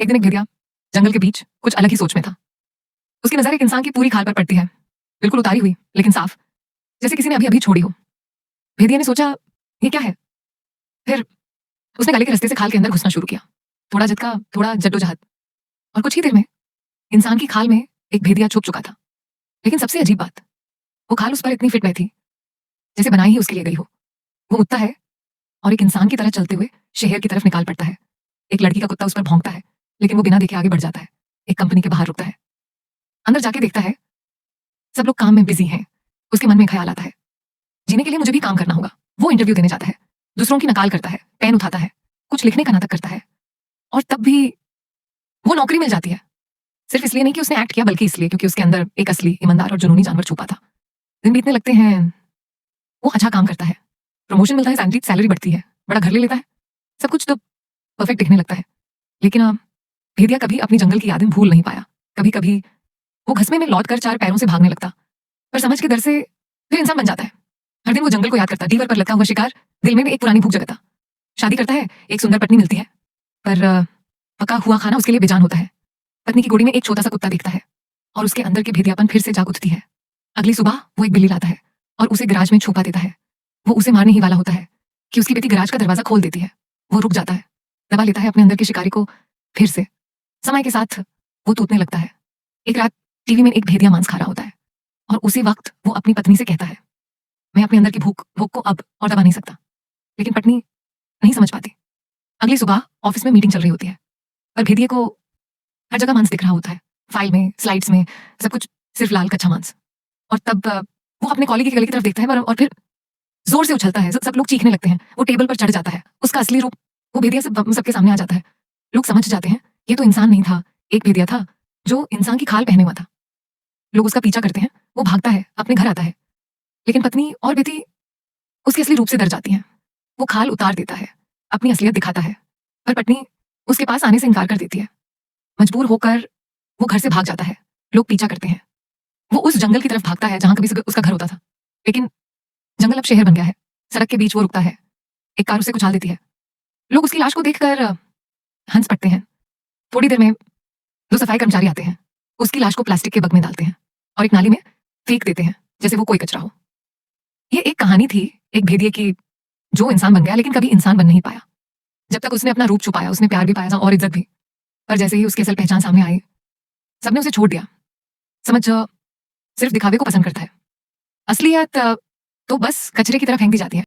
एक दिन एक भेड़िया जंगल के बीच कुछ अलग ही सोच में था। उसकी नजर एक इंसान की पूरी खाल पर पड़ती है, बिल्कुल उतारी हुई लेकिन साफ, जैसे किसी ने अभी अभी छोड़ी हो। भेड़िया ने सोचा, ये क्या है? फिर उसने गले के रास्ते से खाल के अंदर घुसना शुरू किया। थोड़ा झटका, थोड़ा जद्दोजहद, और कुछ ही देर में इंसान की खाल में एक भेड़िया छुप चुका था। लेकिन सबसे अजीब बात, वो खाल उस पर इतनी फिट नहीं थी जैसे बनाई ही उसके लिए गई हो। वो उठता है और एक इंसान की तरह चलते हुए शहर की तरफ निकाल पड़ता है। एक लड़की का कुत्ता उस पर भौंकता है, लेकिन वो बिना देखे आगे बढ़ जाता है। एक कंपनी के बाहर रुकता है, अंदर जाके देखता है सब लोग काम में बिजी हैं। उसके मन में ख्याल आता है, जीने के लिए मुझे भी काम करना होगा। वो इंटरव्यू देने जाता है, दूसरों की नकाल करता है, पेन उठाता है, कुछ लिखने का नाटक करता है, और तब भी वो नौकरी मिल जाती है। सिर्फ इसलिए नहीं कि उसने एक्ट किया, बल्कि इसलिए क्योंकि उसके अंदर एक असली ईमानदार और जुनूनी जानवर छुपा था। दिन बीतने लगते हैं, वो अच्छा काम करता है, प्रमोशन मिलता है, सैलरी बढ़ती है, बड़ा घर ले लेता है, सब कुछ तो परफेक्ट दिखने लगता है। लेकिन भेड़िया कभी अपनी जंगल की यादें भूल नहीं पाया। कभी कभी वो घसमे में लौट कर चार पैरों से भागने लगता, पर समझ के डर से फिर इंसान बन जाता है। हर दिन वो जंगल को याद करता, दीवार पर लटका हुआ शिकार दिल में भी एक पुरानी भूख जगाता। शादी करता है, एक सुंदर पत्नी मिलती है, पर पका हुआ खाना उसके लिए बेजान होता है। पत्नी की गोदी में एक छोटा सा कुत्ता दिखता है और उसके अंदर की भेड़ियापन फिर से जाग उठती है। अगली सुबह वो एक बिल्ली लाता है और उसे गैराज में छुपा देता है। वो उसे मारने ही वाला होता है कि उसकी बेटी गैराज का दरवाजा खोल देती है। वो रुक जाता है, दबा लेता है अपने अंदर के शिकारी को फिर से। समय के साथ वो टूटने लगता है। एक रात टीवी में एक भेड़िया मांस खा रहा होता है और उसी वक्त वो अपनी पत्नी से कहता है, मैं अपने अंदर की भूख को अब और दबा नहीं सकता। लेकिन पत्नी नहीं समझ पाती। अगली सुबह ऑफिस में मीटिंग चल रही होती है, पर भेड़िए को हर जगह मांस दिख रहा होता है, फाइल में, स्लाइड्स में, सब कुछ सिर्फ लाल कच्चा मांस। और तब वो अपने कॉलीग की गले की तरफ देखता है और फिर जोर से उछलता है। सब लोग चीखने लगते हैं। वो टेबल पर चढ़ जाता है, उसका असली रूप वो भेड़िया सबके सामने आ जाता है। लोग समझ जाते हैं ये तो इंसान नहीं था, एक भेड़िया था जो इंसान की खाल पहने हुआ था। लोग उसका पीछा करते हैं, वो भागता है, अपने घर आता है, लेकिन पत्नी और बेटी उसके असली रूप से डर जाती हैं। वो खाल उतार देता है, अपनी असलियत दिखाता है, पर पत्नी उसके पास आने से इनकार कर देती है। मजबूर होकर वो घर से भाग जाता है। लोग पीछा करते हैं। वो उस जंगल की तरफ भागता है जहां कभी उसका घर होता था, लेकिन जंगल अब शहर बन गया है। सड़क के बीच वो रुकता है, एक कार उसे कुचल देती है। लोग उसकी लाश को देखकर हंस पड़ते हैं। थोड़ी देर में दो सफाई कर्मचारी आते हैं, उसकी लाश को प्लास्टिक के बग में डालते हैं और एक नाली में फेंक देते हैं जैसे वो कोई कचरा हो। ये एक कहानी थी एक भेड़िए की जो इंसान बन गया लेकिन कभी इंसान बन नहीं पाया। जब तक उसने अपना रूप छुपाया, उसने प्यार भी पाया और इज्जत भी, पर जैसे ही उसकी असल पहचान सामने आई, सबने उसे छोड़ दिया। समझ सिर्फ दिखावे को पसंद करता है, असलियत तो बस कचरे की तरह फेंक दी जाती है।